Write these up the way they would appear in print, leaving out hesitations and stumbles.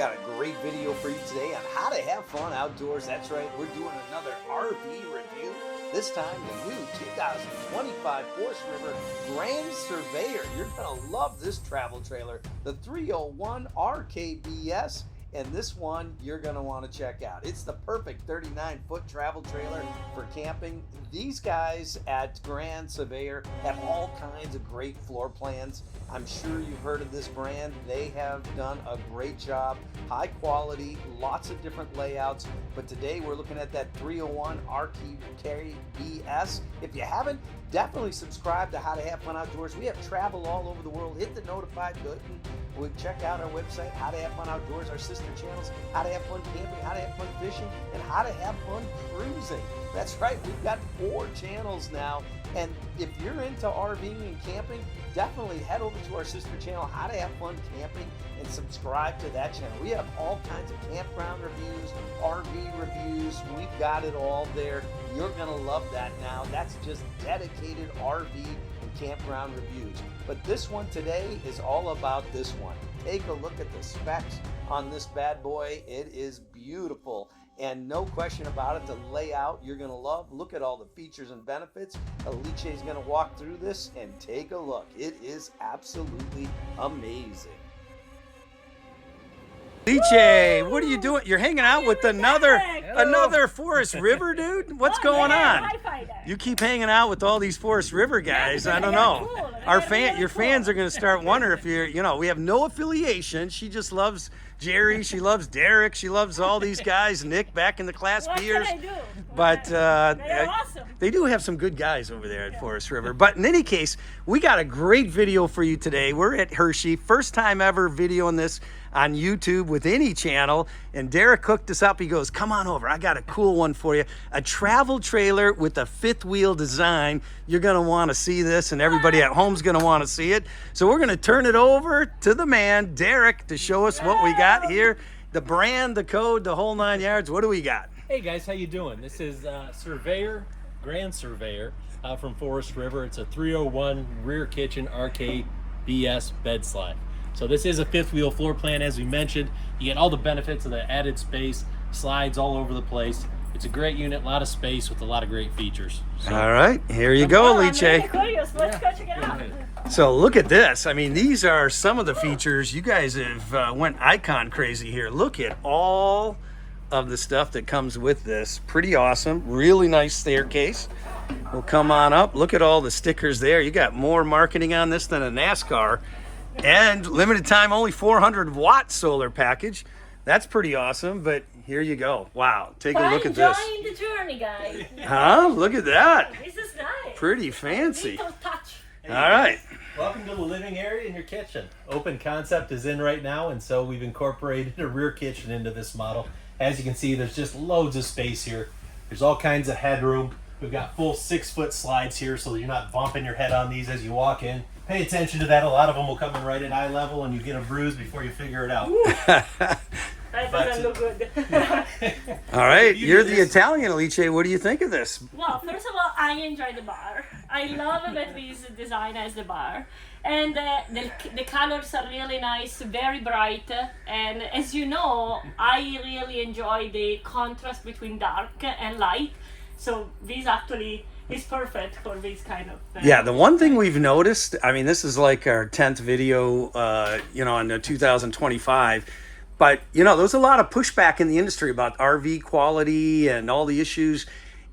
got a great video for you today on how to have fun outdoors. That's right, we're doing another RV review. This time, the new 2025 Forest River Grand Surveyor. You're going to love this travel trailer, the 301 RKBS. And this one you're going to want to check out. It's the perfect 39-foot travel trailer for camping. These guys at Grand Surveyor have all kinds of great floor plans. I'm sure you've heard of this brand. They have done a great job. High quality, lots of different layouts. But today we're looking at that 301 RKBS. If you haven't, definitely subscribe to How to Have Fun Outdoors. We have travel all over the world. Hit the notified button. We'll check out our website, How to Have Fun Outdoors, our sister channels, How to Have Fun Camping, How to Have Fun Fishing, and How to Have Fun Cruising. That's right, we've got 4 channels now. And if you're into RVing and camping, definitely head over to our sister channel, How to Have Fun Camping, and subscribe to that channel. We have all kinds of campground reviews, RV reviews. We've got it all there. You're gonna love that now. That's just dedicated RV and campground reviews. But this one today is all about this one. Take a look at the specs on this bad boy. It is beautiful. And no question about it, the layout you're going to love. Look at all the features and benefits. Alice is going to walk through this and take a look. It is absolutely amazing. Alice, what are you doing? You're hanging out with another Forest River dude? What's going on? You keep hanging out with all these Forest River guys. I don't know. Your fans are going to start wondering if we have no affiliation. She just loves Jerry, she loves Derek, she loves all these guys, Nick back in the Class B'ers. But they're awesome. They do have some good guys over there at Forest River. But in any case, we got a great video for you today. We're at Hershey, first time ever videoing this on YouTube with any channel. And Derek hooked us up. He goes, come on over, I got a cool one for you. A travel trailer with a 5th wheel design. You're gonna wanna see this, and everybody at home's gonna wanna see it. So we're gonna turn it over to the man, Derek, to show us what we got here. The brand, the code, the whole 9 yards. What do we got? Hey guys, how you doing? This is Surveyor, Grand Surveyor from Forest River. It's a 301 rear kitchen RKBS bed slide. So this is a 5th wheel floor plan, as we mentioned. You get all the benefits of the added space, slides all over the place. It's a great unit, a lot of space with a lot of great features. So, all right, here you go, Alice. I'm really curious. Let's go check it out. So look at this. I mean, these are some of the features. You guys have went icon crazy here. Look at all of the stuff that comes with this. Pretty awesome. Really nice staircase. We'll come on up. Look at all the stickers there. You got more marketing on this than a NASCAR. And limited time, only 400-watt solar package. That's pretty awesome, but here you go. Wow, take a look at this. Enjoying the journey, guys. Huh? Look at that. This is nice. Pretty fancy. Little touch. Hey, all right. Welcome to the living area in your kitchen. Open concept is in right now, and so we've incorporated a rear kitchen into this model. As you can see, there's just loads of space here. There's all kinds of headroom. We've got full 6-foot slides here, so you're not bumping your head on these as you walk in. Pay attention to that. A lot of them will come in right at eye level, and you get a bruise before you figure it out. That doesn't look good. All right, you're the Italian, Alice. What do you think of this? Well, first of all, I enjoy the bar. I love that this design as the bar. And the colors are really nice, very bright. And as you know, I really enjoy the contrast between dark and light. So this actually is perfect for this kind of thing. Yeah, the one thing we've noticed, I mean, this is like our 10th video, on the 2025. But, there's a lot of pushback in the industry about RV quality and all the issues.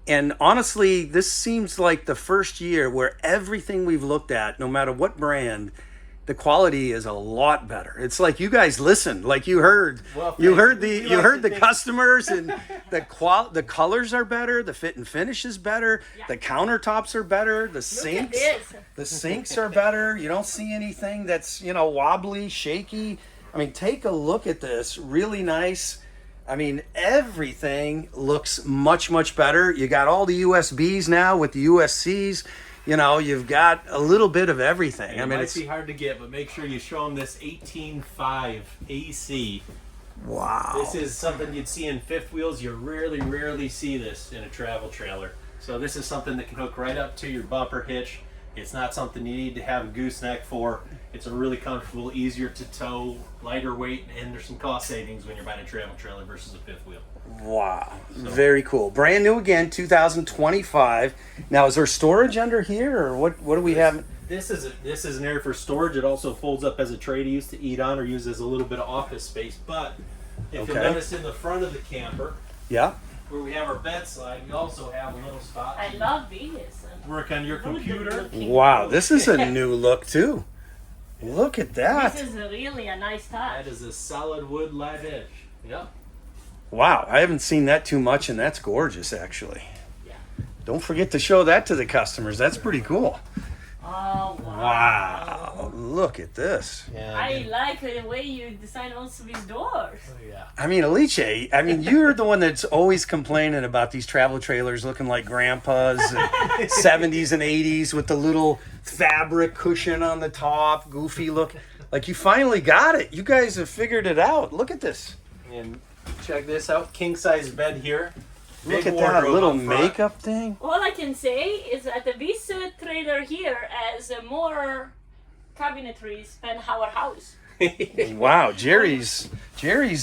And honestly, this seems like the first year where everything we've looked at, no matter what brand, the quality is a lot better. It's like you guys listened, like you heard the customers, and the colors are better, the fit and finish is better, the countertops are better, the sinks are better. You don't see anything that's wobbly, shaky. I mean, take a look at this. Really nice. I mean, everything looks much, much better. You got all the USBs now with the USCs. You've got a little bit of everything. I mean, it's hard to get, but make sure you show them this 18.5 AC. Wow. This is something you'd see in 5th wheels. You rarely see this in a travel trailer. So this is something that can hook right up to your bumper hitch It's not something you need to have a gooseneck for. It's a really comfortable, easier to tow, lighter weight, and there's some cost savings when you're buying a travel trailer versus a fifth wheel. Wow, very cool. Brand new again, 2025. Now, is there storage under here, or what do we have? This is an area for storage. It also folds up as a tray to use to eat on, or use as a little bit of office space. But if you'll notice in the front of the camper, Yeah. where we have our bed slide, we also have a little spot. I love these. Work on your computer. Wow, this is a new look too. Look at that. This is really a nice touch. That is a solid wood live edge. Yep. Wow, I haven't seen that too much, and that's gorgeous, actually. Yeah. Don't forget to show that to the customers. That's pretty cool. Oh, wow. Wow, look at this. Yeah, I like the way you design also these doors. yeah. I mean, Alice, you're the one that's always complaining about these travel trailers looking like grandpa's 70s and 80s with the little fabric cushion on the top, goofy look. Like, you finally got it. You guys have figured it out. Look at this. And check this out, king size bed here. Look Big at that wardrobe little up front. makeup thing. All I can say is that this trailer here has more cabinetries than our house. Wow, Jerry's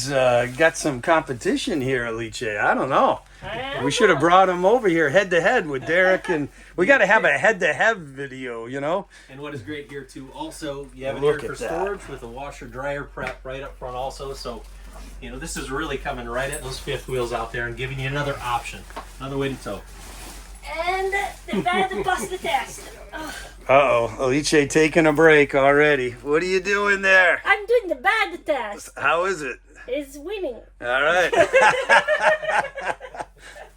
got some competition here, Alice. I don't know. We should have brought him over here head to head with Derek, and we got to have a head to head video, you know? And what is great here too, also you have it Look here at for that. storage with a washer dryer prep right up front also. So, you know, this is really coming right at those fifth wheels out there and giving you another option, another way to tow. And the bed plus the test. Ugh. Uh-oh, Alice taking a break already. What are you doing there? I'm doing the bed test. How is it? It's winning. All right.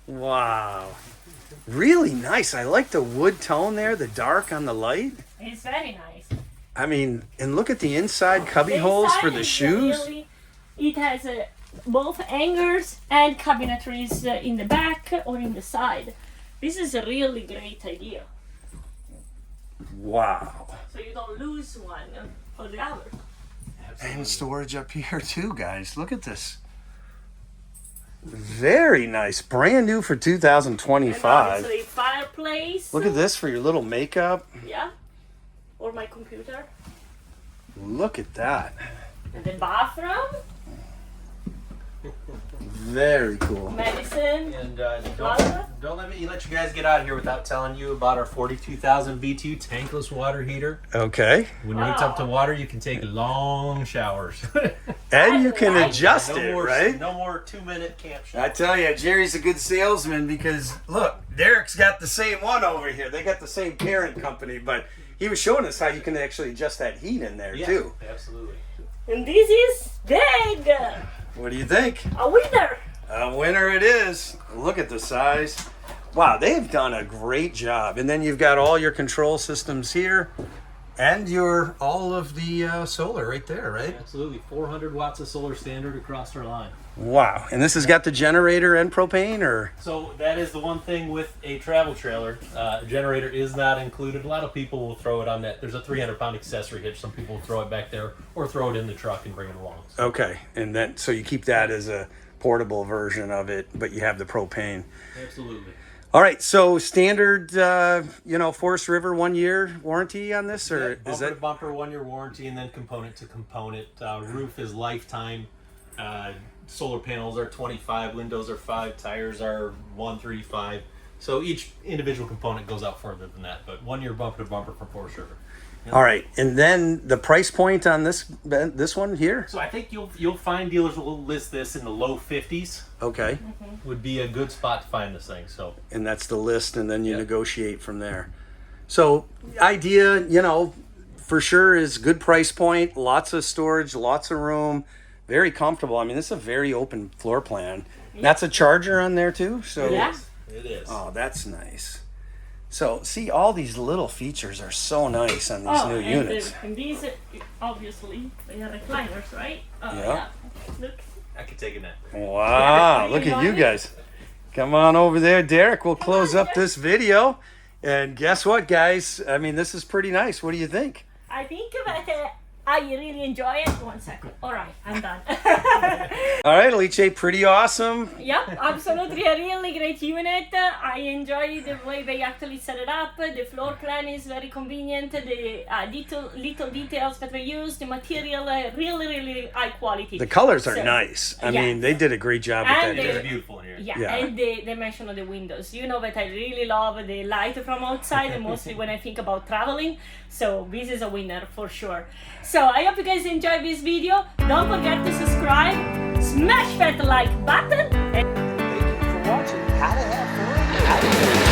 Wow. Really nice. I like the wood tone there, the dark on the light. It's very nice. I mean, and look at the inside cubby The holes inside for the is shoes. really- it has both hangers and cabinetries in the back or in the side. This is a really great idea. Wow. So you don't lose one or the other. And storage up here too, guys. Look at this. Very nice. Brand new for And 2025. obviously fireplace. Look at this for your little makeup. Yeah. Or my computer. Look at that. And the bathroom. Very cool. Medicine. And Water? don't let you guys get out of here without telling you about our 42,000 BTU tankless water heater. Okay. When you're hooked up to water, you can take long showers. And you can like adjust no it, more, right? No more 2-minute camp I showers. tell you, Jerry's a good salesman because, look, Derek's got the same one over here. They got the same parent company, but he was showing us how you can actually adjust that heat in there, too. Absolutely. And this is big. What do you think? A winner. A winner it is. Look at the size. Wow, they've done a great job. And then you've got all your control systems here and all of the solar right there, right? Absolutely. 400 watts of solar standard across our line. Wow. And this has got the generator and propane, or? So that is the one thing with a travel trailer. Generator is not included. A lot of people will throw it on that. There's a 300-pound accessory hitch. Some people will throw it back there or throw it in the truck and bring it along. So, Okay. And then, so you keep that as a portable version of it, but you have the propane. absolutely. All right. So standard, Forest River 1-year warranty on this, or Bumper is to that? bumper, 1-year warranty, and then component to component. Roof is lifetime. Solar panels are 25, windows are 5, tires are 135. So each individual component goes out further than that, but 1-year bumper to bumper for Forest River. All right. And then the price point on this one here? So I think you'll find dealers will list this in the low 50s. Okay. Would be a good spot to find this thing. So And that's the list, and then you Yep. negotiate from there. So idea, for sure is good price point, lots of storage, lots of room, very comfortable. I mean, this is a very open floor plan. That's a charger on there too. So Yeah. it is. Oh, that's nice. So see, all these little features are so nice on these new units. And these, obviously, they are recliners, right? Oh, Yeah. Look. I could take a nap. Wow, look at you guys. Come on over there, Derek. We'll close up this video. And guess what, guys? I mean, this is pretty nice. What do you think? I think that I really enjoy it. 1 second. All right, I'm done. All right, Alice, pretty awesome. Yep, absolutely a really great unit. I enjoy the way they actually set it up. The floor plan is very convenient. The little details that they use, the material, really high quality. The colors are So, nice. I yeah. mean, they did a great job with And that. the- It's beautiful in here. Yeah, and the dimension of the windows. You know that I really love the light from outside, and mostly when I think about traveling. So this is a winner for sure. So I hope you guys enjoyed this video. Don't forget to subscribe, smash that like button, and Thank you for watching How to Have Fun.